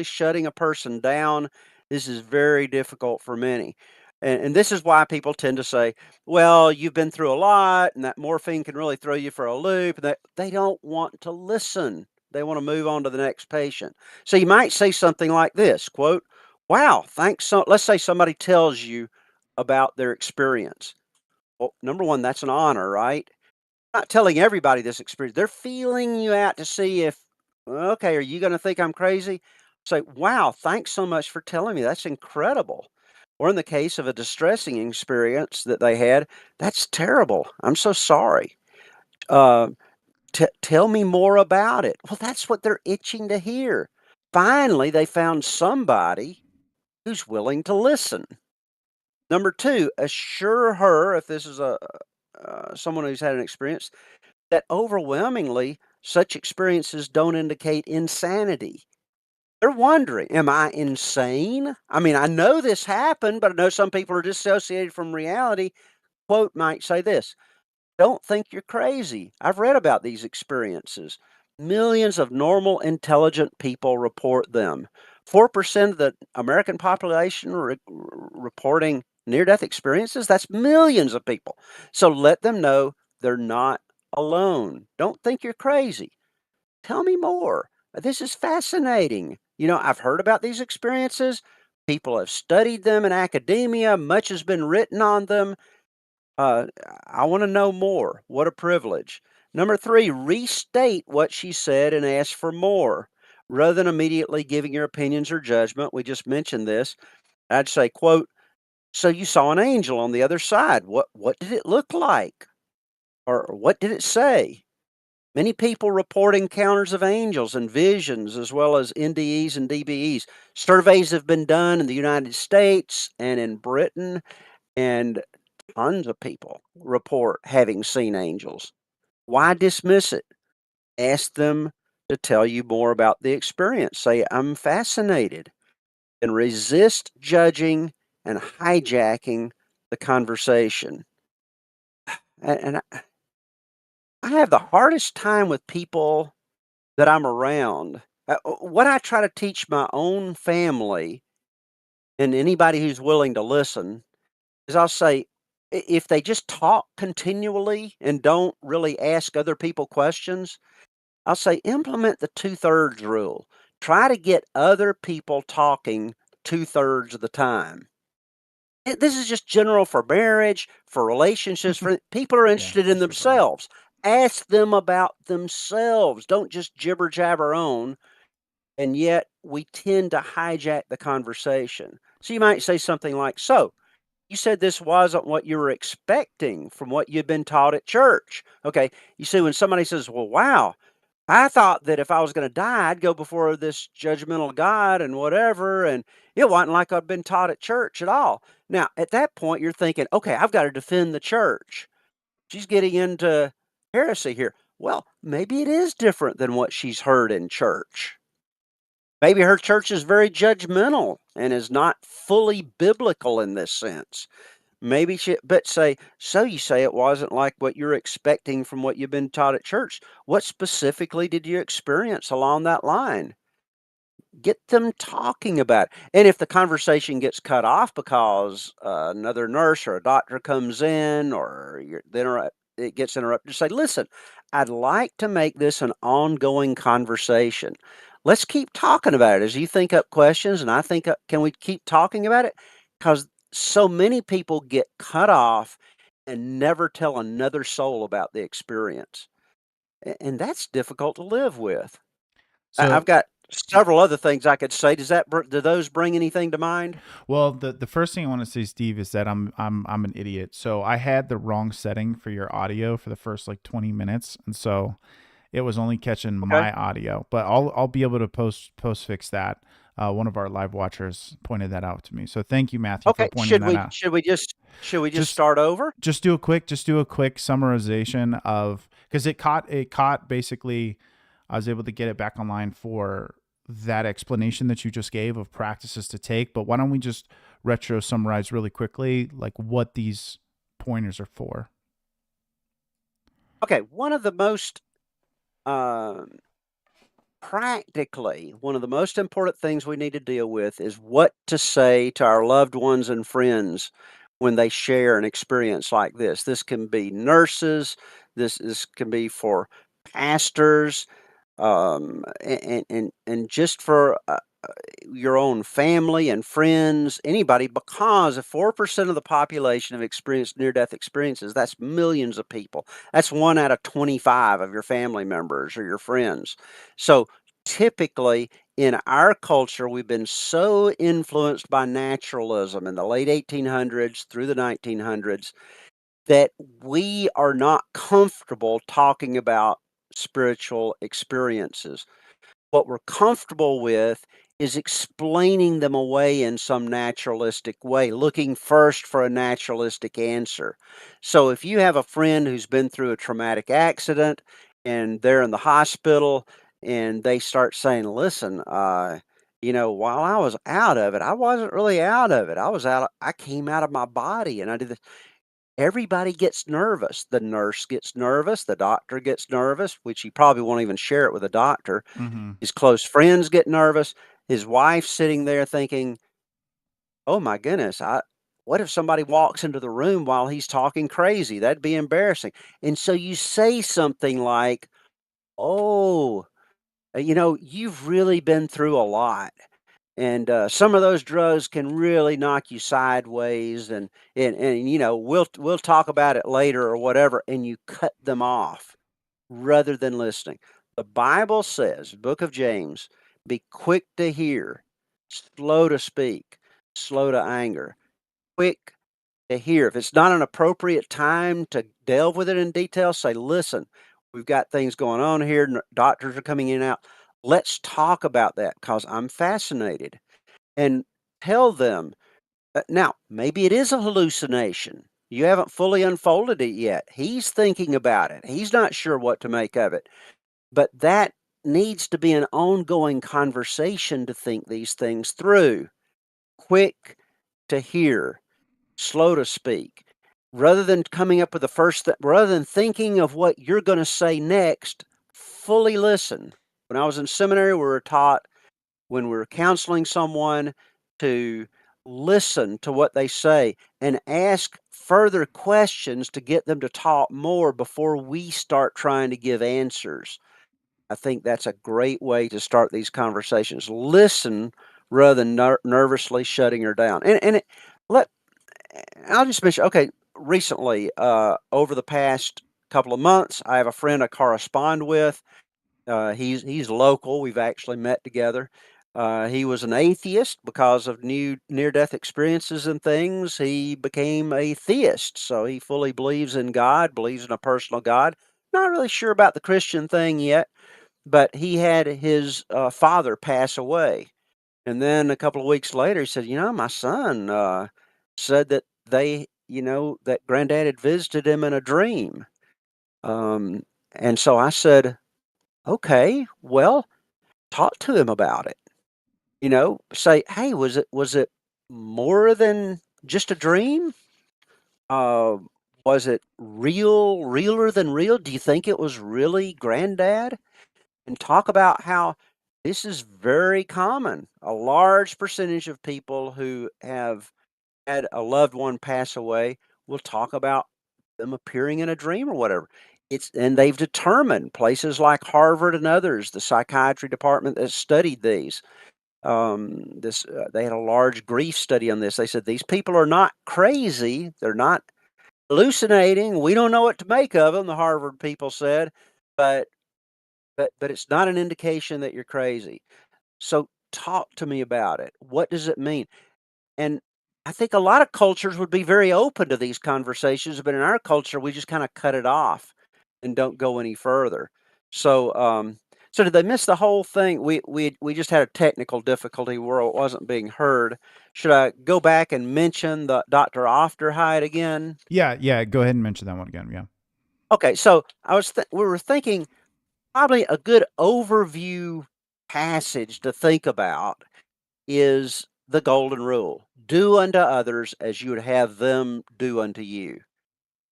shutting a person down. This is very difficult for many. And this is why people tend to say, well, you've been through a lot and that morphine can really throw you for a loop. And they don't want to listen. They want to move on to the next patient. So you might say something like this, quote, wow, thanks. Let's say somebody tells you about their experience. Well, number one, that's an honor, right? Not telling everybody this experience. They're feeling you out to see if, okay, are you going to think I'm crazy? Say, wow, thanks so much for telling me. That's incredible. Or in the case of a distressing experience that they had, that's terrible. I'm so sorry. Uh, tell me more about it. Well, that's what they're itching to hear. Finally, they found somebody who's willing to listen. Number two, assure her, if this is someone who's had an experience, that overwhelmingly such experiences don't indicate insanity. They're wondering, am I insane? I mean, I know this happened, but I know some people are dissociated from reality. Quote might say this, don't think you're crazy. I've read about these experiences. Millions of normal, intelligent people report them. 4% of the American population reporting near-death experiences. That's millions of people. So let them know they're not alone. Don't think you're crazy. Tell me more. This is fascinating. I've heard about these experiences. People have studied them in academia. Much has been written on them. Uh, I want to know more. What a privilege. Number three, restate what she said and ask for more. Rather than immediately giving your opinions or judgment, we just mentioned this, I'd say, quote, so you saw an angel on the other side. What did it look like? Or what did it say? Many people report encounters of angels and visions, as well as NDEs and DBEs. Surveys have been done in the United States and in Britain, and tons of people report having seen angels. Why dismiss it? Ask them to tell you more about the experience. Say, I'm fascinated, and resist judging and hijacking the conversation. And I have the hardest time with people that I'm around. What I try to teach my own family and anybody who's willing to listen is I'll say, if they just talk continually and don't really ask other people questions, I'll say implement the 2/3 rule. Try to get other people talking 2/3 of the time. This is just general for marriage, for relationships, for people are Yeah, interested in super broad. themselves. Ask them about themselves. Don't just jibber jabber on. And yet we tend to hijack the conversation. So you might say something like, so you said this wasn't what you were expecting from what you'd been taught at church. Okay. You see, when somebody says, well, wow, I thought that if I was going to die, I'd go before this judgmental God and whatever. And it wasn't like I'd been taught at church at all. Now, at that point, you're thinking, okay, I've got to defend the church. She's getting into heresy here. Well, maybe it is different than what she's heard in church. Maybe her church is very judgmental and is not fully biblical in this sense. Maybe but say, so you say it wasn't like what you're expecting from what you've been taught at church. What specifically did you experience along that line? Get them talking about it. And if the conversation gets cut off because another nurse or a doctor comes in or it gets interrupted, say, listen, I'd like to make this an ongoing conversation. Let's keep talking about it as you think up questions and I think, can we keep talking about it? Because so many people get cut off and never tell another soul about the experience. And that's difficult to live with. I've So, got several other things I could say. Do those bring anything to mind? well, the first thing I want to say, Steve, is that I'm an idiot. So I had the wrong setting for your audio for the first like 20 minutes, and so it was only catching Okay. my audio. But I'll be able to post fix that. One of our live watchers pointed that out to me. So thank you, Matthew, for Okay. pointing that out. Should we just Just start over? just do a quick summarization of, because it caught basically. I was able to get it back online for that explanation that you just gave of practices to take. But why don't we just retro summarize really quickly, like what these pointers are for? Okay. One of the most um, practically, one of the most important things we need to deal with is what to say to our loved ones and friends when they share an experience like this. This can be nurses, this can be for pastors, and just for your own family and friends, anybody, because if 4% of the population have experienced near death experiences, that's millions of people. That's 1 out of 25 of your family members or your friends. So typically, in our culture, we've been so influenced by naturalism in the late 1800s through the 1900s that we are not comfortable talking about spiritual experiences. What we're comfortable with is explaining them away in some naturalistic way, looking first for a naturalistic answer. So if you have a friend who's been through a traumatic accident and they're in the hospital and they start saying, listen, while I was out of it, I wasn't really out of it. I came out of my body and I did this. Everybody gets nervous. The nurse gets nervous. The doctor gets nervous, which he probably won't even share it with a doctor. Mhm. His close friends get nervous. His wife's sitting there thinking, "Oh my goodness, I what if somebody walks into the room while he's talking crazy? That'd be embarrassing." And so you say something like, "Oh, you've really been through a lot. And some of those drugs can really knock you sideways, and we'll talk about it later or whatever," and you cut them off rather than listening. The Bible says, Book of James, be quick to hear, slow to speak, slow to anger, quick to hear. If it's not an appropriate time to delve with it in detail, say, listen, we've got things going on here, doctors are coming in and out. Let's talk about that because I'm fascinated. And tell them, now, maybe it is a hallucination. You haven't fully unfolded it yet. He's thinking about it. He's not sure what to make of it. But that needs to be an ongoing conversation to think these things through. Quick to hear, slow to speak. Rather than coming up with the rather than thinking of what you're going to say next, fully listen. When I was in seminary, we were taught when we were counseling someone to listen to what they say and ask further questions to get them to talk more before we start trying to give answers. I think that's a great way to start these conversations. Listen rather than nervously shutting her down. Let I'll just mention. Okay, recently, over the past couple of months, I have a friend I correspond with. He's local. We've actually met together. He was an atheist because of new near-death experiences and things. He became a theist, so he fully believes in God, believes in a personal God. Not really sure about the Christian thing yet, but he had his father pass away, and then a couple of weeks later, he said, "My son said that that granddad had visited him in a dream." Um, and so I said, "Okay, well, talk to him about it." Say, "Hey, was it more than just a dream? Uh, was it realer than real? Do you think it was really granddad?" And talk about how this is very common. A large percentage of people who have had a loved one pass away will talk about them appearing in a dream or whatever. And they've determined places like Harvard and others, the psychiatry department that studied these. They had a large grief study on this. They said these people are not crazy. They're not hallucinating. We don't know what to make of them. The Harvard people said, but but it's not an indication that you're crazy. So talk to me about it. What does it mean? And I think a lot of cultures would be very open to these conversations, but in our culture, we just kind of cut it off and don't go any further. So, so did they miss the whole thing? We just had a technical difficulty where it wasn't being heard. Should I go back and mention the Dr. Afterlife again? Yeah, yeah, go ahead and mention that one again, yeah. Okay, so we were thinking probably a good overview passage to think about is the golden rule. Do unto others as you would have them do unto you.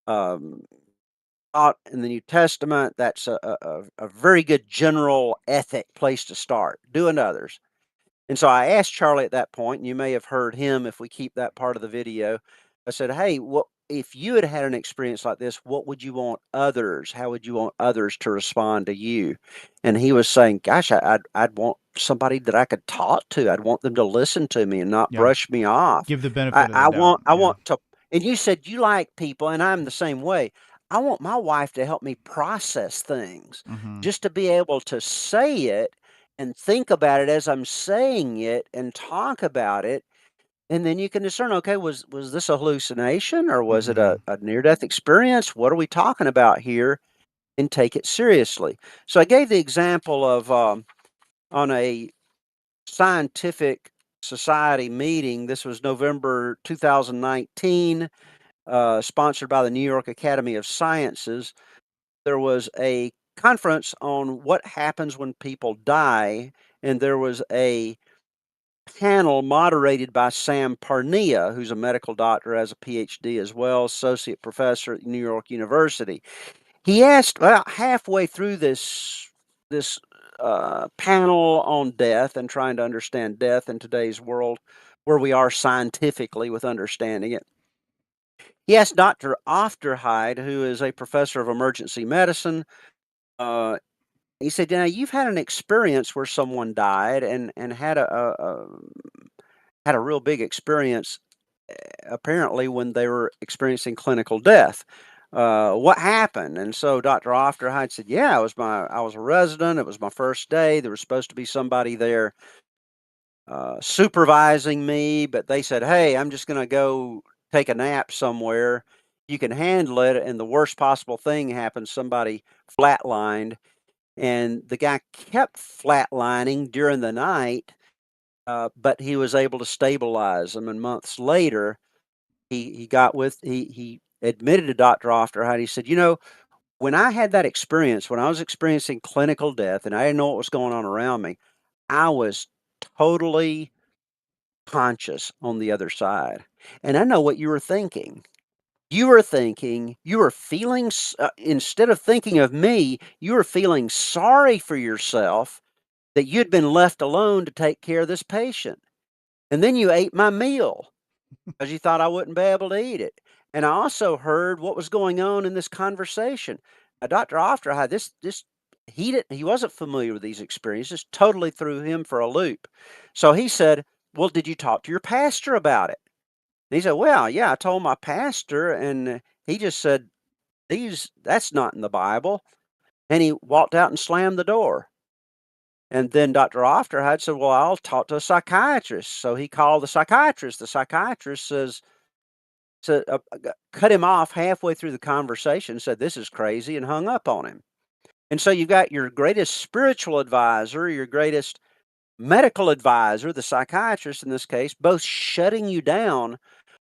Um, taught in the New Testament. That's a very good general ethic place to start. Do unto others. And so I asked Charlie at that point, and you may have heard him if we keep that part of the video. I said, "Hey, what if you had had an experience like this? What would you want others? How would you want others to respond to you?" And he was saying, "Gosh, I'd want somebody that I could talk to. I'd want them to listen to me and not Yep. brush me off. Give the benefit of the I doubt. want I Yeah. want to." And you said you like people, and I'm the same way. I want my wife to help me process things, Mm-hmm. just to be able to say it and think about it as I'm saying it and talk about it, and then you can discern, okay, was this a hallucination or was it Mm-hmm. a near death experience? What are we talking about here? And take it seriously. So I gave the example of on a scientific society meeting. This was November 2019, sponsored by the New York Academy of Sciences. There was a conference on what happens when people die, and there was a panel moderated by Sam Parnia, who's a medical doctor, has a PhD as well, associate professor at New York University. He asked about halfway through this panel on death and trying to understand death in today's world, where we are scientifically with understanding it. He asked Dr. Afterlife, who is a professor of emergency medicine. Uh, he said, "Now you've had an experience where someone died and had a real big experience, apparently when they were experiencing clinical death. What happened?" And so Dr. Ofterhide said, "Yeah, I was a resident. It was my first day. There was supposed to be somebody there supervising me, but they said, 'Hey, I'm just going to go take a nap somewhere. You can handle it.' And the worst possible thing happened. Somebody flatlined, and the guy kept flatlining during the night, but he was able to stabilize them. And months later, he admitted to Dr. Ofterhide. He said, 'You know, when I had that experience, when I was experiencing clinical death and I didn't know what was going on around me, I was totally conscious on the other side. And I know what you were thinking. You were feeling, instead of thinking of me, you were feeling sorry for yourself that you'd been left alone to take care of this patient. And then you ate my meal because you thought I wouldn't be able to eat it. And I also heard what was going on in this conversation. Now, Dr. Ofterhide, this he wasn't familiar with these experiences, totally threw him for a loop. So he said, "Well, did you talk to your pastor about it?" And he said, "Well, yeah, I told my pastor, and he just said, that's not in the Bible." And he walked out and slammed the door. And then Dr. Ofterhide said, "Well, I'll talk to a psychiatrist." So he called the psychiatrist. The psychiatrist cut him off halfway through the conversation, said, "This is crazy," and hung up on him. And so you've got your greatest spiritual advisor, your greatest medical advisor, the psychiatrist in this case, both shutting you down.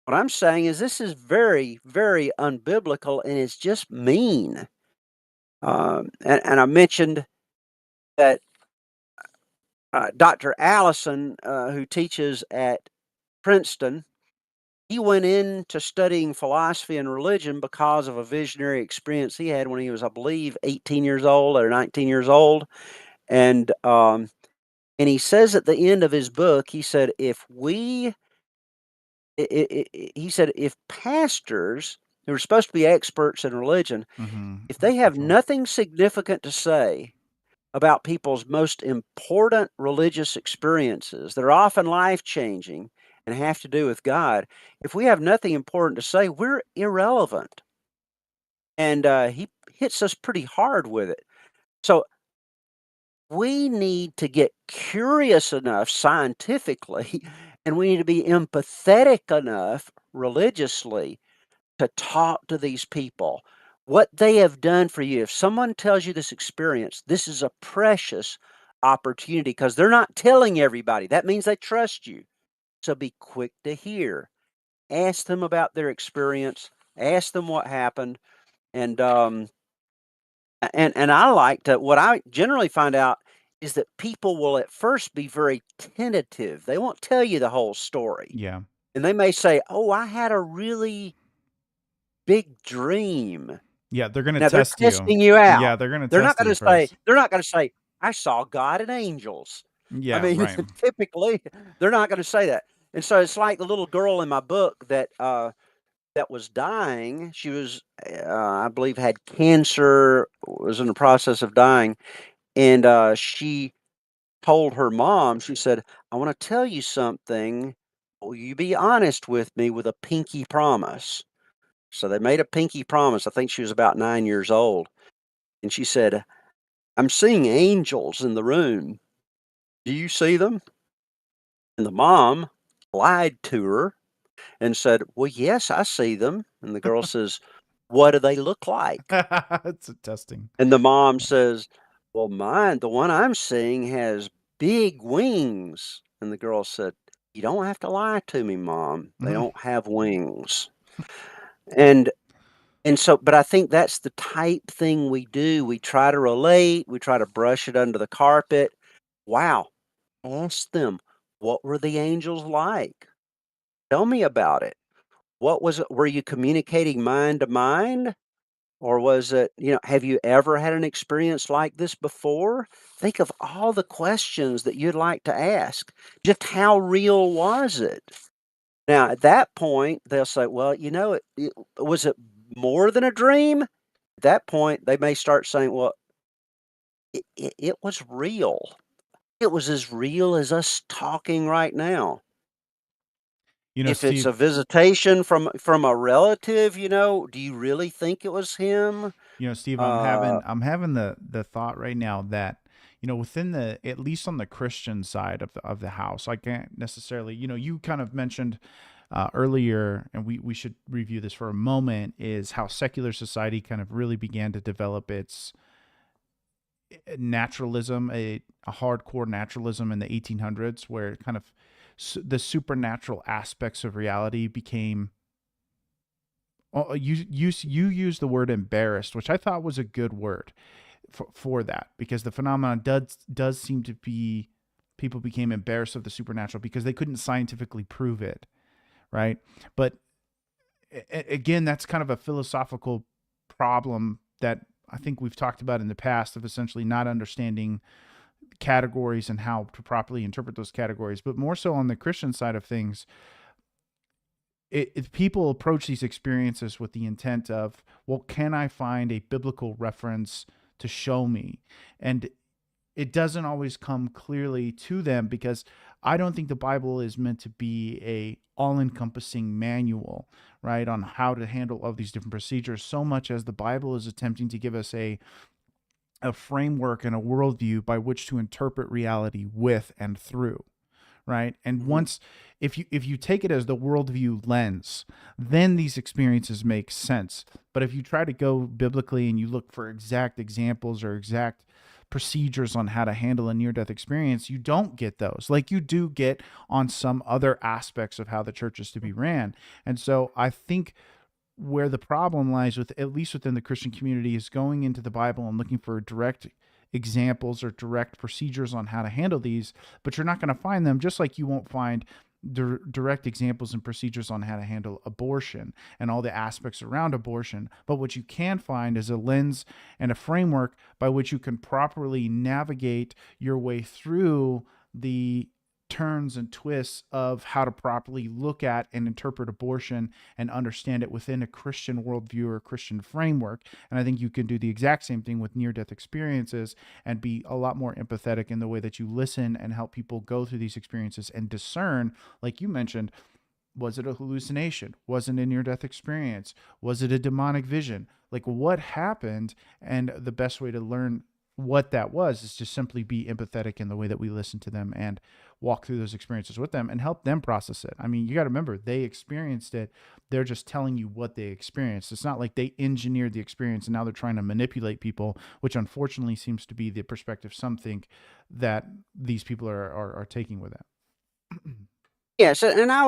What I'm saying is this is very, very unbiblical, and it's just mean. And I mentioned that Dr. Allison, who teaches at Princeton, he went into studying philosophy and religion because of a visionary experience he had when he was, I believe, 18 years old or 19 years old. And and he says at the end of his book, he said, he said, if pastors who are supposed to be experts in religion, Mm-hmm. if they have Spiritual. nothing significant to say about people's most important religious experiences that are often life changing and have to do with God, if we have nothing important to say, we're irrelevant. And he hits us pretty hard with it. So we need to get curious enough scientifically, and we need to be empathetic enough religiously to talk to these people. What they have done for you. If someone tells you this experience, this is a precious opportunity because they're not telling everybody. That means they trust you. So be quick to hear. Ask them about their experience. Ask them what happened. And I like to. What I generally find out is that people will at first be very tentative. They won't tell you the whole story, Yeah. and they may say, "Oh, I had a really big dream." Yeah, they're gonna Now they're test you. testing you out. Yeah, they're gonna They're not test gonna you say first. they're not gonna say, "I saw God and angels." I Yeah, mean, right. typically, they're not gonna say that. And so it's like the little girl in my book that was dying. She was, I believe, had cancer, was in the process of dying, and she told her mom. She said, "I want to tell you something. Will you be honest with me with a pinky promise?" So they made a pinky promise. I think she was about 9 years old, and she said, "I'm seeing angels in the room. Do you see them?" And the mom lied to her and said, "Well, yes, I see them." And the girl says, "What do they look like?" It's a testing. And the mom says, "Well, the one I'm seeing has big wings." And the girl said, "You don't have to lie to me, Mom. They Mhm. don't have wings." And but I think that's the type thing we do. We try to relate, we try to brush it under the carpet. Wow, ask them, what were the angels like? Tell me about it. What was it? Were you communicating mind to mind? Or was it, have you ever had an experience like this before? Think of all the questions that you'd like to ask. Just how real was it? Now, at that point, they'll say, well, was it more than a dream? At that point, they may start saying, well, it was real. It was as real as us talking right now. If it's Steve, a visitation from a relative, do you really think it was him? Steve, Uh, I'm having the thought right now that within the, at least on the Christian side of the house, I can't necessarily, you kind of mentioned earlier, and we should review this for a moment, is how secular society kind of really began to develop its naturalism, a hardcore naturalism in the 1800s, where kind of the supernatural aspects of reality became. You use the word embarrassed, which I thought was a good word for that, because the phenomenon does seem to be, people became embarrassed of the supernatural because they couldn't scientifically prove it, right? But again, that's kind of a philosophical problem that I think we've talked about in the past, of essentially not understanding categories and how to properly interpret those categories. But more so on the Christian side of things, people approach these experiences with the intent of, well, can I find a biblical reference to show me? And it doesn't always come clearly to them, because I don't think the Bible is meant to be a all-encompassing manual, right, on how to handle all these different procedures, so much as the Bible is attempting to give us a framework and a worldview by which to interpret reality with and through, right? And mhm. once, if you take it as the worldview lens, then these experiences make sense. But if you try to go biblically and you look for exact examples or exact procedures on how to handle a near-death experience, you don't get those, like you do get on some other aspects of how the church is to be ran. And so I think where the problem lies, with at least within the Christian community, is going into the Bible and looking for direct examples or direct procedures on how to handle these, but you're not going to find them, just like you won't find direct examples and procedures on how to handle abortion and all the aspects around abortion. But what you can find is a lens and a framework by which you can properly navigate your way through the turns and twists of how to properly look at and interpret abortion and understand it within a Christian worldview or a Christian framework. And I think you can do the exact same thing with near-death experiences and be a lot more empathetic in the way that you listen and help people go through these experiences and discern, like you mentioned, was it a hallucination? Was it a near-death experience? Was it a demonic vision? Like, what happened? And the best way to learn what that was is just simply be empathetic in the way that we listen to them and walk through those experiences with them and help them process it. I mean, you got to remember, they experienced it. They're just telling you what they experienced. It's not like they engineered the experience and now they're trying to manipulate people, which unfortunately seems to be the perspective some think that these people are taking with it. Yes, and I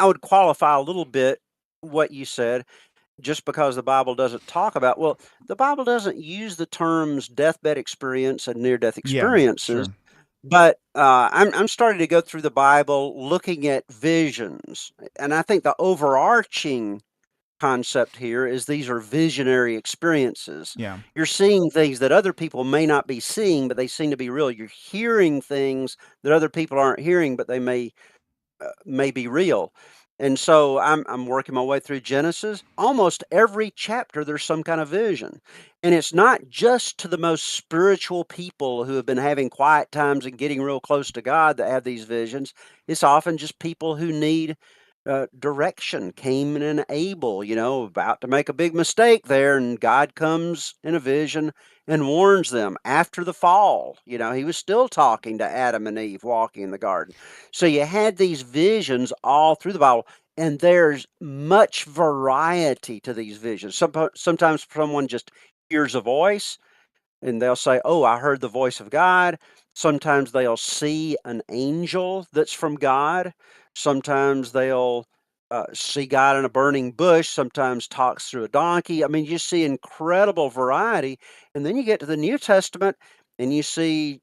would qualify a little bit what you said, just because the Bible doesn't talk about, well, the Bible doesn't use the terms deathbed experience and near-death Yeah, experiences, sure. but I'm starting to go through the Bible looking at visions, and I think the overarching concept here is these are visionary experiences. Yeah. You're seeing things that other people may not be seeing, but they seem to be real. You're hearing things that other people aren't hearing, but they may be real. And so I'm working my way through Genesis. Almost every chapter there's some kind of vision. And it's not just to the most spiritual people who have been having quiet times and getting real close to God that have these visions. It's often just people who need direction. Cain and Abel, about to make a big mistake there, and God comes in a vision and warns them after the fall. He was still talking to Adam and Eve walking in the garden. So you had these visions all through the Bible, and there's much variety to these visions. Sometimes someone just hears a voice and they'll say, "Oh, I heard the voice of God." Sometimes they'll see an angel that's from God. Sometimes they'll see God in a burning bush. Sometimes talks through a donkey. I mean, you see incredible variety. And then you get to the New Testament and you see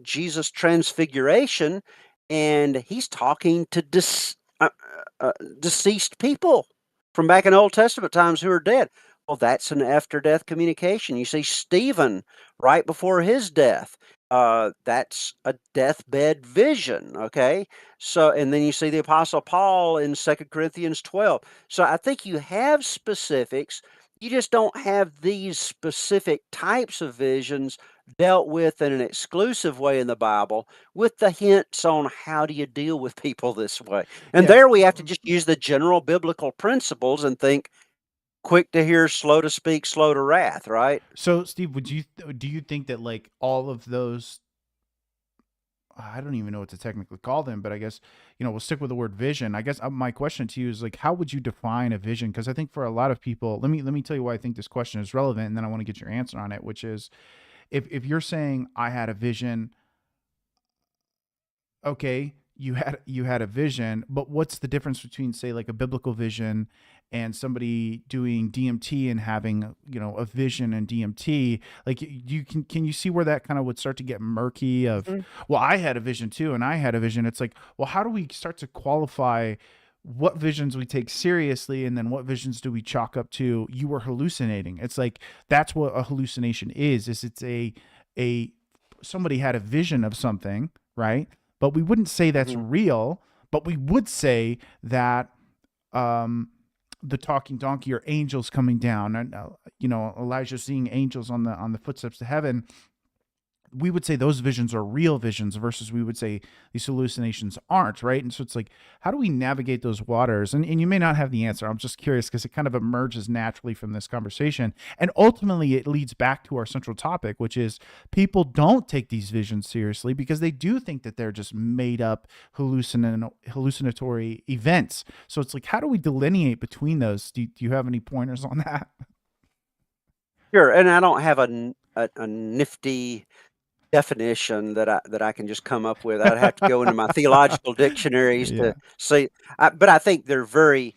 Jesus' transfiguration, and he's talking to deceased people from back in Old Testament times who are dead. Well, that's an after death communication. You see Stephen right before his death. That's a deathbed vision. Okay. So, and then you see the Apostle Paul in 2 Corinthians 12. So I think you have specifics. You just don't have these specific types of visions dealt with in an exclusive way in the Bible with the hints on how do you deal with people this way. And Yeah. there we have to just use the general biblical principles and think quick to hear, slow to speak, slow to wrath, right? So, Steve, do you think that like all of those, I don't even know what to technically call them, but I guess we'll stick with the word vision. I guess my question to you is like, how would you define a vision? Because I think for a lot of people, let me tell you why I think this question is relevant, and then I want to get your answer on it. Which is, if you're saying I had a vision, okay, you had a vision, but what's the difference between, say, like a biblical vision and somebody doing DMT and having a vision and DMT? Like, you can you see where that kind of would start to get murky? Of, Mhm. well, I had a vision too, and I had a vision. It's like, well, how do we start to qualify what visions we take seriously, and then what visions do we chalk up to you were hallucinating? It's like, that's what a hallucination is it's a somebody had a vision of something, right? But we wouldn't say that's Mhm. real, but we would say that um, the talking donkey or angels coming down, and Elijah seeing angels on the footsteps to heaven. We would say those visions are real visions versus we would say these hallucinations aren't, right? And so it's like, how do we navigate those waters? And you may not have the answer. I'm just curious because it kind of emerges naturally from this conversation. And ultimately, it leads back to our central topic, which is people don't take these visions seriously because they do think that they're just made up hallucinatory events. So it's like, how do we delineate between those? Do you have any pointers on that? Sure, and I don't have a nifty definition that I can just come up with. I'd have to go into my theological dictionaries to Yeah. see. But I think they're very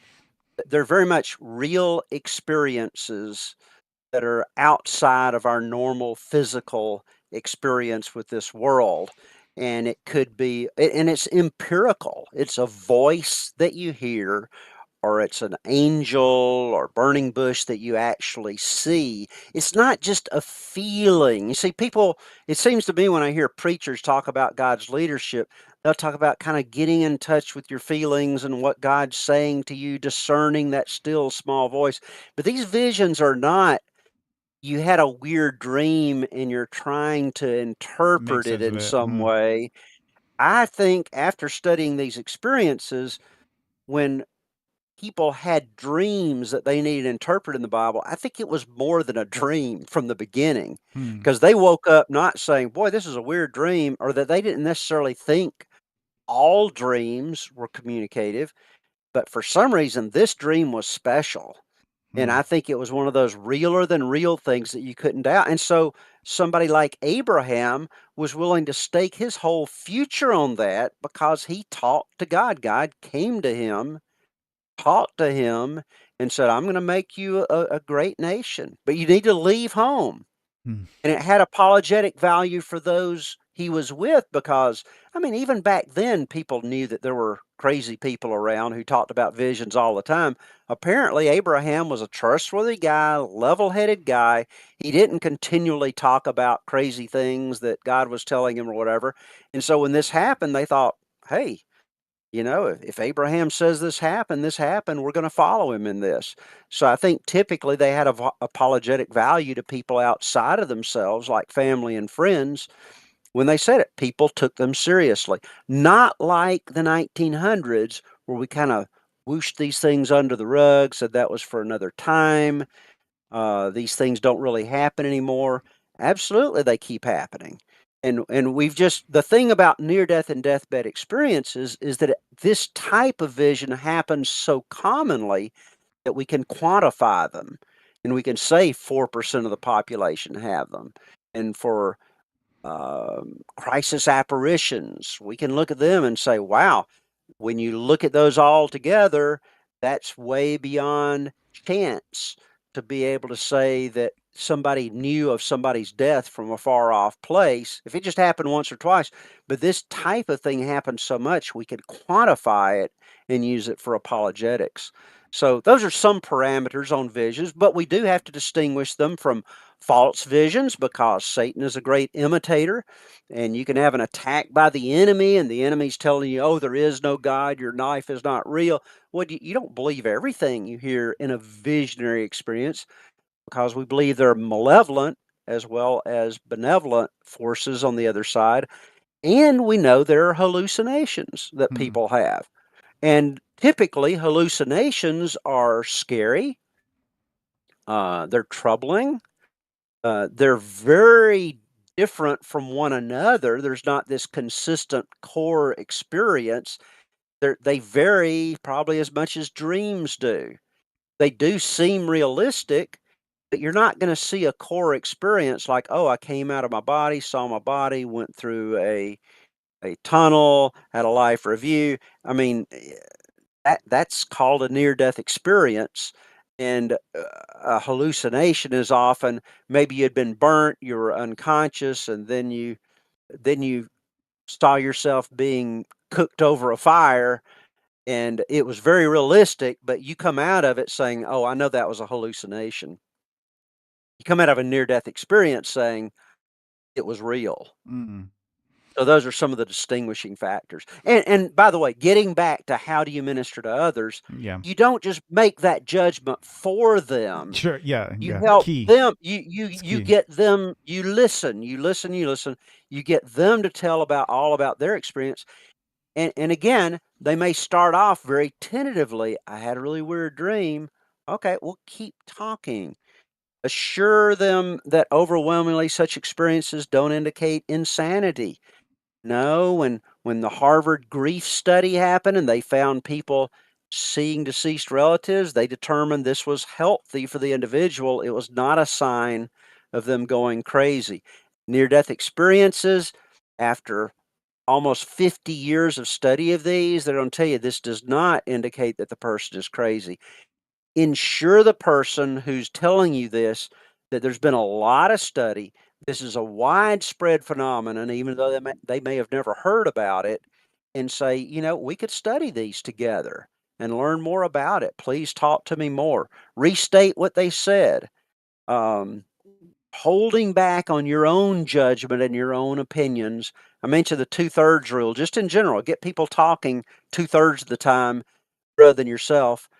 much real experiences that are outside of our normal physical experience with this world. And it could be, and it's empirical. It's a voice that you hear, or it's an angel or burning bush that you actually see. It's not just a feeling. You see, people, it seems to me when I hear preachers talk about God's leadership, they'll talk about kind of getting in touch with your feelings and what God's saying to you, discerning that still small voice. But these visions are not, you had a weird dream and you're trying to Make interpret it sense of in it. some way. I think after studying these experiences, when people had dreams that they needed interpreted in the Bible, I think it was more than a dream from the beginning, Hmm. because they woke up not saying, "Boy, this is a weird dream," or that they didn't necessarily think all dreams were communicative, but for some reason, this dream was special. And Hmm. I think it was one of those realer than real things that you couldn't doubt. And so somebody like Abraham was willing to stake his whole future on that because he talked to God. God came to him, talked to him, and said, "I'm going to make you a great nation, but you need to leave home." Hmm. And it had apologetic value for those he was with, because, I mean, even back then, people knew that there were crazy people around who talked about visions all the time. Apparently, Abraham was a trustworthy guy, level-headed guy. He didn't continually talk about crazy things that God was telling him or whatever. And so when this happened, they thought, hey, if Abraham says this happened, we're going to follow him in this. So I think typically they had apologetic value to people outside of themselves, like family and friends. When they said it, people took them seriously. Not like the 1900s, where we kind of whooshed these things under the rug, said that was for another time. These things don't really happen anymore. Absolutely, they keep happening. And we've just, the thing about near death and deathbed experiences is that this type of vision happens so commonly that we can quantify them, and we can say 4% of the population have them. And for crisis apparitions, we can look at them and say, wow, when you look at those all together, that's way beyond chance to be able to say that somebody knew of somebody's death from a far off place. If it just happened once or twice, but this type of thing happens so much, we can quantify it and use it for apologetics. So those are some parameters on visions, but we do have to distinguish them from false visions, because Satan is a great imitator, and you can have an attack by the enemy, and the enemy's telling you, oh, there is no God, your knife is not real. Well, you don't believe everything you hear in a visionary experience, because we believe there are malevolent as well as benevolent forces on the other side. And we know there are hallucinations that Mm. people have. And typically, hallucinations are scary, they're troubling, they're very different from one another. There's not this consistent core experience. They vary probably as much as dreams do. They do seem realistic, but you're not going to see a core experience like, oh, I came out of my body, saw my body, went through a tunnel, had a life review. I mean, that's called a near death experience. And a hallucination is often, maybe you'd been burnt, you were unconscious, and then you saw yourself being cooked over a fire, and it was very realistic, but you come out of it saying, oh, I know that was a hallucination. You come out of a near death experience saying it was real. Mm. So those are some of the distinguishing factors. And by the way, getting back to how do you minister to others, Yeah. you don't just make that judgment for them. Sure. Yeah. You Yeah. help Key. them. You It's you key. get them. You listen. You get them to tell all about their experience. And again, they may start off very tentatively. I had a really weird dream. Okay, well, keep talking. Assure them that overwhelmingly such experiences don't indicate insanity. No, when the Harvard grief study happened and they found people seeing deceased relatives, they determined this was healthy for the individual. It was not a sign of them going crazy. Near death experiences, after almost 50 years of study of these, they're going to tell you this does not indicate that the person is crazy. Ensure the person who's telling you this that there's been a lot of study. This is a widespread phenomenon, even though they may have never heard about it, and say, we could study these together and learn more about it. Please talk to me more. Restate what they said. Um, Holding back on your own judgment and your own opinions. I mentioned the 2/3 rule, just in general. Get people talking 2/3 of the time rather than yourself.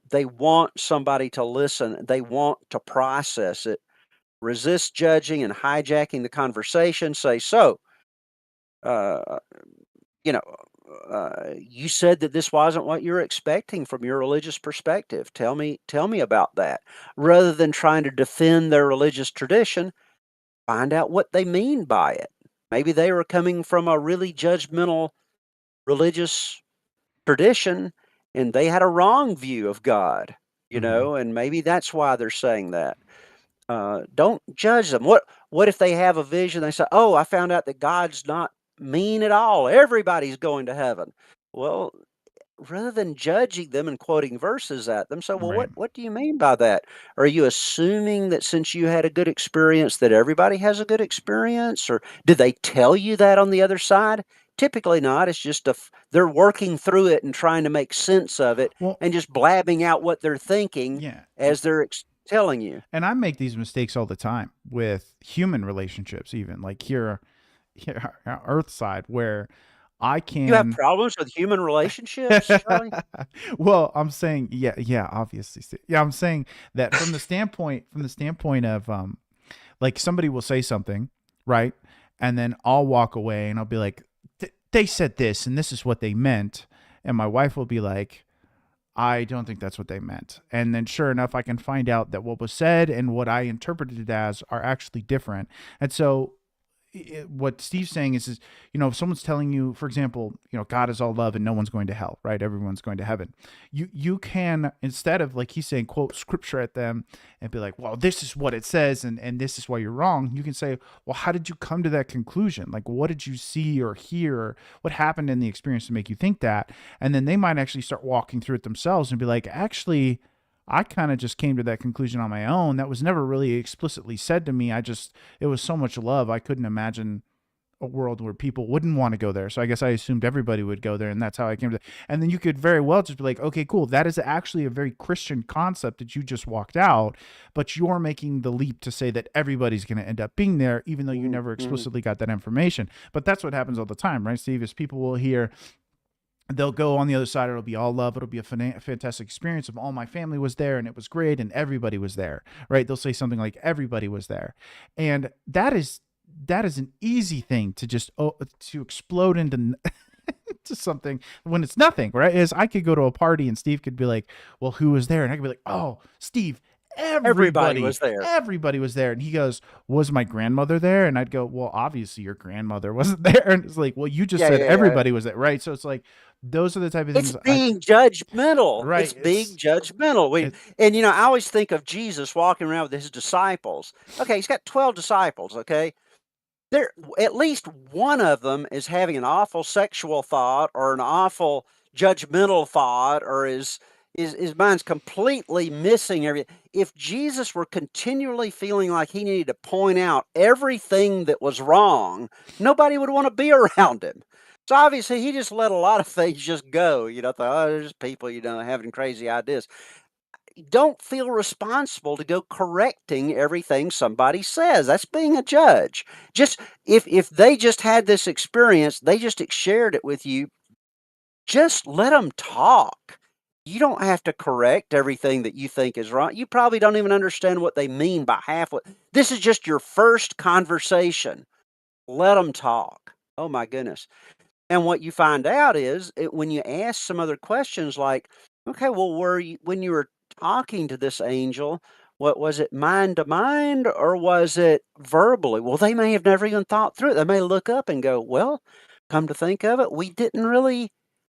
They want somebody to listen. They want to process it. Resist judging and hijacking the conversation. Say, so, uh, you know, you said that this wasn't what you're expecting from your religious perspective. Tell me about that. Rather than trying to defend their religious tradition, find out what they mean by it. Maybe they were coming from a really judgmental religious tradition, and they had a wrong view of God, Hmm. and maybe that's why they're saying that. Don't judge them. What if they have a vision? They say, "Oh, I found out that God's not mean at all. Everybody's going to heaven." Well, rather than judging them and quoting verses at them. So, well, Right. what do you mean by that? Are you assuming that since you had a good experience that everybody has a good experience, or did they tell you that on the other side? Typically not. It's just they're working through it and trying to make sense of it Well, and just blabbing out what they're thinking yeah. as they're telling you. And I make these mistakes all the time with human relationships, even like here our Earth side, where I You have can. problems with human relationships, Charlie? Well, I'm saying, yeah, obviously, yeah, I'm saying that from the standpoint of like somebody will say something, right, and then I'll walk away and I'll be like, they said this and this is what they meant, and my wife will be like, I don't think that's what they meant. And then sure enough, I can find out that what was said and what I interpreted it as are actually different. And so what Steve's saying is, if someone's telling you, for example, God is all love and no one's going to hell, right? Everyone's going to heaven. You can, instead of, like he's saying, quote scripture at them and be like, well, this is what it says and this is why you're wrong. You can say, well, how did you come to that conclusion? Like, what did you see or hear? Or what happened in the experience to make you think that? And then they might actually start walking through it themselves and be like, actually, I kind of just came to that conclusion on my own. That was never really explicitly said to me. It was so much love. I couldn't imagine a world where people wouldn't want to go there. So I guess I assumed everybody would go there, and that's how I came to that. And then you could very well just be like, okay, cool. That is actually a very Christian concept that you just walked out, but you're making the leap to say that everybody's going to end up being there, even though you never Mhm. explicitly got that information. But that's what happens all the time, right, Steve? Is people will hear, they'll go on the other side. It'll be all love. It'll be a fantastic experience of all my family was there and it was great and everybody was there, right? They'll say something like everybody was there. And that is an easy thing to just to explode into to something when it's nothing, right? Is I could go to a party and Steve could be like, well, who was there? And I could be like, oh, Steve, Everybody everybody was there. everybody was there. And he goes, was my grandmother there? And I'd go, well, obviously your grandmother wasn't there. And it's like, well, you just Yeah, said yeah, yeah. everybody was there, right? So it's like, those are the type of It's things being judgmental. right, It's being judgmental. it I always think of Jesus walking around with his disciples. Okay, he's got 12 disciples, okay? There at least one of them is having an awful sexual thought or an awful judgmental thought, or his mind's completely missing everything. If Jesus were continually feeling like he needed to point out everything that was wrong, nobody would want to be around him. So obviously he just let a lot of things just go. Thought, oh, there's people, having crazy ideas. Don't feel responsible to go correcting everything somebody says. That's being a judge. Just if they just had this experience, they just shared it with you, just let them talk. You don't have to correct everything that you think is wrong. You probably don't even understand what they mean by half what this is just your first conversation. Let them talk. Oh my goodness. And what you find out is when you ask some other questions like, okay, well, when you were talking to this angel, what was it, mind to mind, or was it verbally? Well, they may have never even thought through it. They may look up and go, well, come to think of it,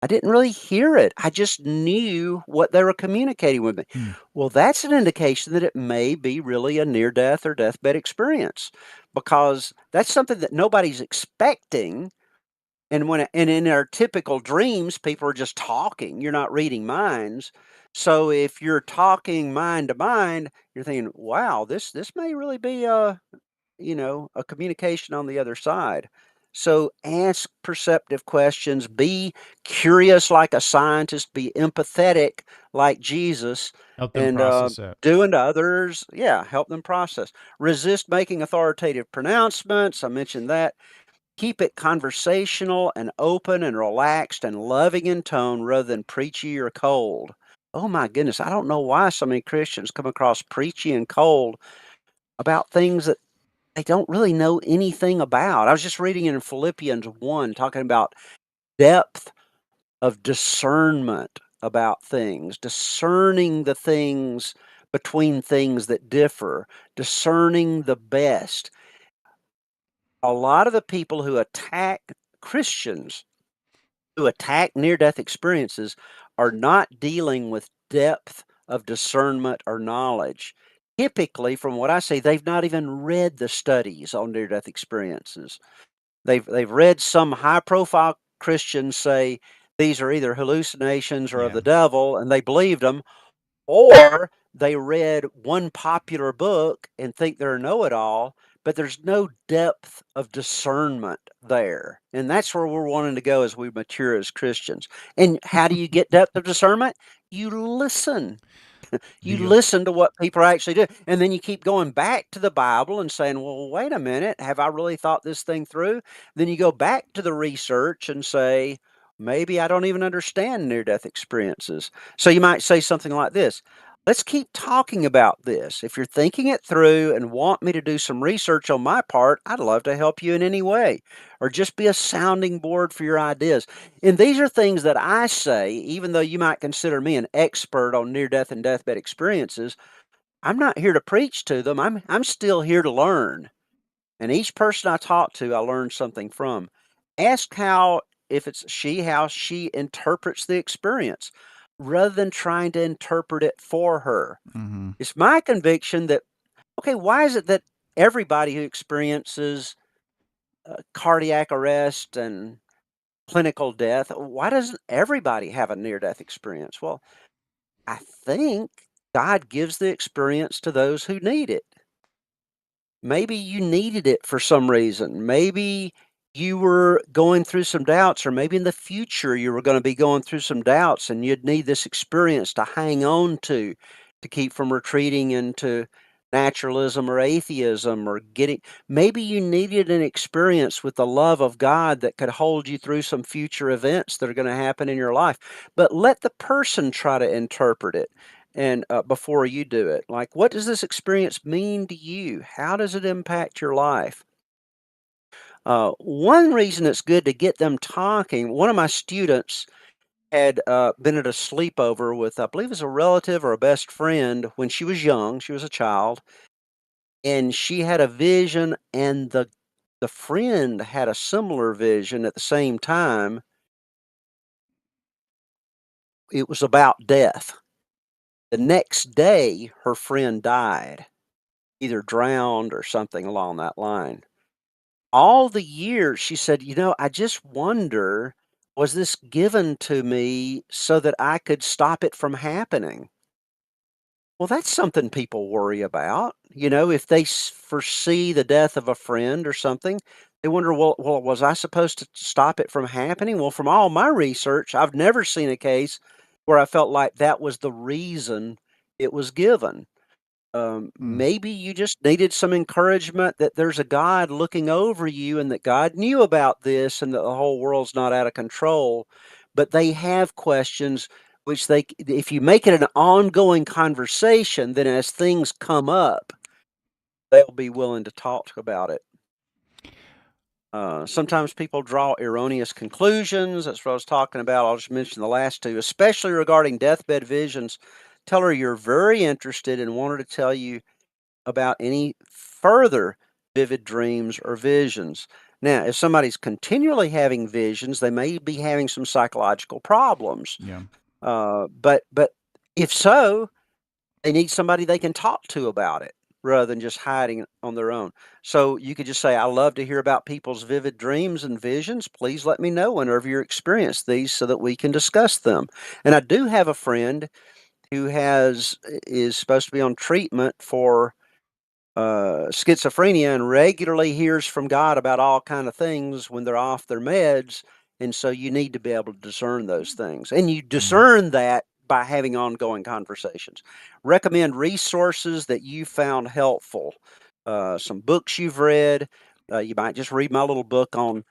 I didn't really hear it. I just knew what they were communicating with me. hmm. Well, that's an indication that it may be really a near death or deathbed experience, because that's something that nobody's expecting. And in our typical dreams, people are just talking. You're not reading minds. So if you're talking mind to mind, you're thinking, "Wow, this may really be a communication on the other side." So ask perceptive questions, be curious like a scientist, be empathetic like Jesus, Help them and process it. do unto others, yeah, help them process. Resist making authoritative pronouncements. I mentioned that. Keep it conversational and open and relaxed and loving in tone rather than preachy or cold. Oh my goodness, I don't know why so many Christians come across preachy and cold about things that they don't really know anything about. I was just reading in Philippians 1 talking about depth of discernment about things, discerning the things between things that differ, discerning the best. A lot of the people who attack Christians, who attack near death experiences, are not dealing with depth of discernment or knowledge. Typically, from what I see, they've not even read the studies on near death experiences. They've read some high profile Christians say these are either hallucinations or of Yeah. the devil, and they believed them, or they read one popular book and think they're a know-it-all, but there's no depth of discernment there. And that's where we're wanting to go as we mature as Christians. And how do you get depth of discernment? You listen. You The listen to what people actually do. And then you keep going back to the Bible and saying, well, wait a minute, have I really thought this thing through? Then you go back to the research and say, maybe I don't even understand near death experiences. So you might say something like this. Let's keep talking about this. If you're thinking it through and want me to do some research on my part, I'd love to help you in any way or just be a sounding board for your ideas. And these are things that I say, even though you might consider me an expert on near death and deathbed experiences, I'm not here to preach to them. I'm still here to learn. And each person I talk to, I learn something from. Ask how, if it's she, how she interprets the experience rather than trying to interpret it for her. mhm. It's my conviction that, okay, why is it that everybody who experiences cardiac arrest and clinical death, why doesn't everybody have a near death experience? Well, I think God gives the experience to those who need it. Maybe you needed it for some reason. Maybe you were going through some doubts, or maybe in the future you were going to be going through some doubts and you'd need this experience to hang on to keep from retreating into naturalism or atheism or getting. Maybe you needed an experience with the love of God that could hold you through some future events that are going to happen in your life. But let the person try to interpret it and before you do it. Like, what does this experience mean to you? How does it impact your life? One reason it's good to get them talking, one of my students had been at a sleepover with, I believe, it was a relative or a best friend when she was young. She was a child, and she had a vision, and the friend had a similar vision at the same time. It was about death. The next day, her friend died, either drowned or something along that line. All the years, she said, I just wonder, was this given to me so that I could stop it from happening? Well, that's something people worry about. If they foresee the death of a friend or something, they wonder, well, was I supposed to stop it from happening? Well, from all my research, I've never seen a case where I felt like that was the reason it was given. Mm. Maybe you just needed some encouragement that there's a God looking over you and that God knew about this and that the whole world's not out of control. But they have questions which if you make it an ongoing conversation, then as things come up, they'll be willing to talk about it. Sometimes people draw erroneous conclusions. That's what I was talking about. I'll just mention the last two, especially regarding deathbed visions. Tell her you're very interested and want her to tell you about any further vivid dreams or visions. Now, if somebody's continually having visions, they may be having some psychological problems. Yeah. But if so, they need somebody they can talk to about it rather than just hiding on their own. So you could just say, I love to hear about people's vivid dreams and visions. Please let me know whenever you experience these so that we can discuss them. And I do have a friend who is supposed to be on treatment for schizophrenia and regularly hears from God about all kind of things when they're off their meds, and so you need to be able to discern those things, and you Mm. discern that by having ongoing conversations. Recommend resources that you found helpful. Some books you've read. You might just read my little book on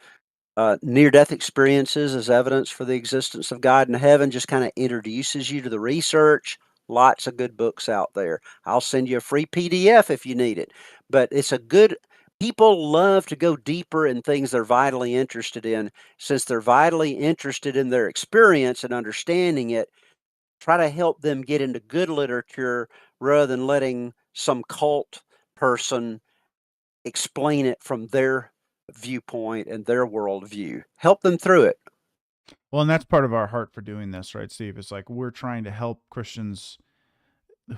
near-death experiences as evidence for the existence of God in heaven. Just kind of introduces you to the research. Lots of good books out there. I'll send you a free PDF if you need it. But it's a good people love to go deeper in things they're vitally interested in. Since they're vitally interested in their experience and understanding it, try to help them get into good literature rather than letting some cult person explain it from their viewpoint and their worldview. Help them through it. Well, and that's part of our heart for doing this, right, Steve? It's like we're trying to help Christians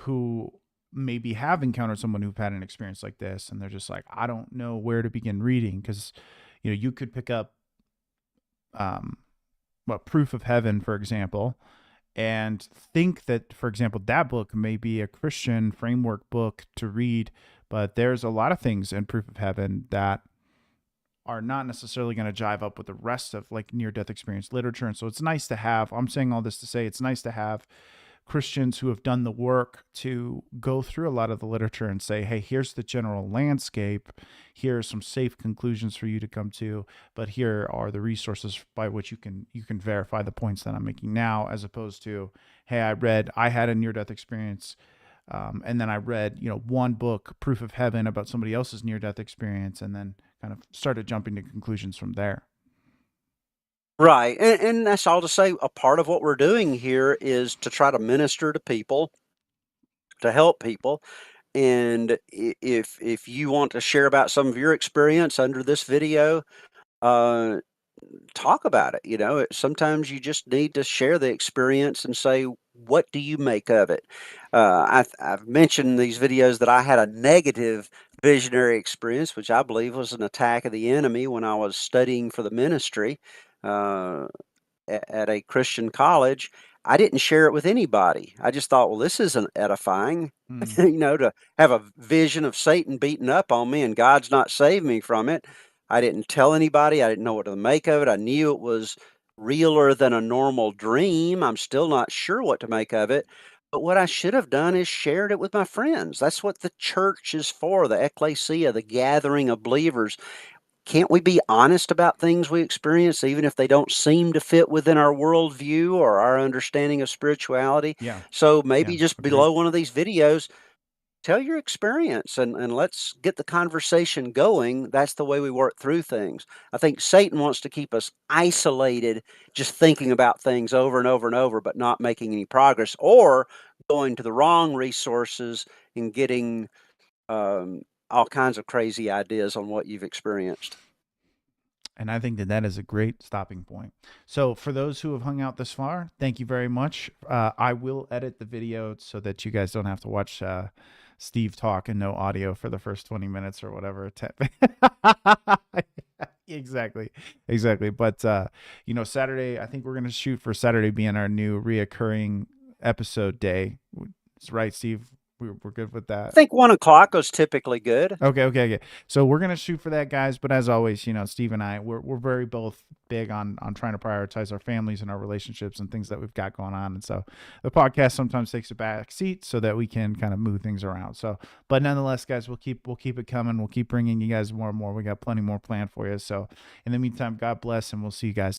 who maybe have encountered someone who've had an experience like this, and they're just like, I don't know where to begin reading, because you could pick up um, Proof of Heaven, for example, and think that, for example, that book may be a Christian framework book to read, but there's a lot of things in Proof of Heaven that are not necessarily going to jive up with the rest of like near-death experience literature. And so it's nice to have, I'm saying all this to say, it's nice to have Christians who have done the work to go through a lot of the literature and say, hey, here's the general landscape. Here are some safe conclusions for you to come to, but here are the resources by which you can verify the points that I'm making now, as opposed to, hey, I had a near-death experience, and then I read, one book, Proof of Heaven, about somebody else's near-death experience, and then kind of started jumping to conclusions from there. Right. And that's all to say, a part of what we're doing here is to try to minister to people, to help people. And if you want to share about some of your experience under this video, uh, talk about it. Sometimes you just need to share the experience and say, what do you make of it? I've mentioned in these videos that I had a negative visionary experience, which I believe was an attack of the enemy when I was studying for the ministry. Uh, at a Christian college. I didn't share it with anybody. I just thought, well, this isn't edifying, Mm. to have a vision of Satan beating up on me and God's not saved me from it. I didn't tell anybody. I didn't know what to make of it. I knew it was realer than a normal dream. I'm still not sure what to make of it. But what I should have done is shared it with my friends. That's what the church is for, the ecclesia, the gathering of believers. Can't we be honest about things we experience, even if they don't seem to fit within our worldview or our understanding of spirituality? Yeah. So Yeah. maybe just Agreed. below one of these videos, tell your experience and let's get the conversation going. That's the way we work through things. I think Satan wants to keep us isolated, just thinking about things over and over and over, but not making any progress, or going to the wrong resources and getting all kinds of crazy ideas on what you've experienced. And I think that that is a great stopping point. So, for those who have hung out this far, thank you very much. I will edit the video so that you guys don't have to watch Steve talk and no audio for the first 20 minutes or whatever. Exactly. Exactly. But, Saturday, I think we're going to shoot for Saturday being our new reoccurring episode day. Right, Steve? We're good with I that. think 1 o'clock was typically good. Okay. So we're gonna shoot for that, guys. But as always, Steve and I, we're very both big on trying to prioritize our families and our relationships and things that we've got going on. And so the podcast sometimes takes a back seat so that we can kind of move things around. So, but nonetheless, guys, we'll keep it coming. We'll keep bringing you guys more and more. We got plenty more planned for you. So in the meantime, God bless, and we'll see you guys